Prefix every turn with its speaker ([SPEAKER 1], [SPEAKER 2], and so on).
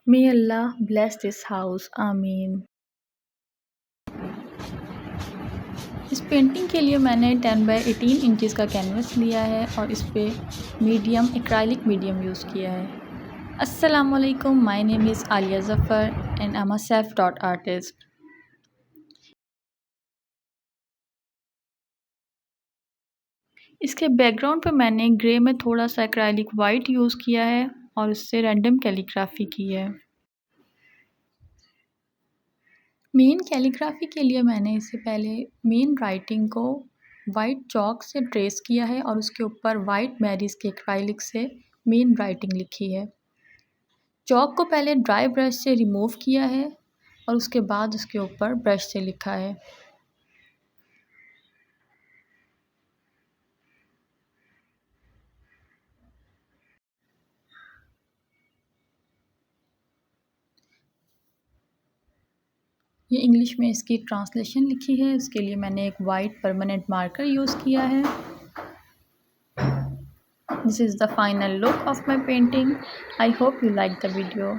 [SPEAKER 1] May Allah bless this house, आमीन। इस painting के लिए मैंने 10 बाय 18 इंचज़ का कैनवस लिया है और इस पे मीडियम एक्राइलिक मीडियम यूज़ किया है। अस्सलामुअलैकुम, my name is Alia Zafar and I am a self taught artist. इसके बैकग्राउंड पे मैंने ग्रे में थोड़ा सा एक्राइलिक वाइट यूज़ किया है और उससे रैंडम कैलीग्राफी की है। मेन कैलीग्राफी के लिए मैंने इससे पहले मेन राइटिंग को वाइट चॉक से ट्रेस किया है और उसके ऊपर वाइट मैरिज के एक्राइलिक से मेन राइटिंग लिखी है। चॉक को पहले ड्राई ब्रश से रिमूव किया है और उसके बाद उसके ऊपर ब्रश से लिखा है। ये इंग्लिश में इसकी ट्रांसलेशन लिखी है, इसके लिए मैंने एक वाइट परमानेंट मार्कर यूज़ किया है। This is the final look of my painting. I hope you like the video.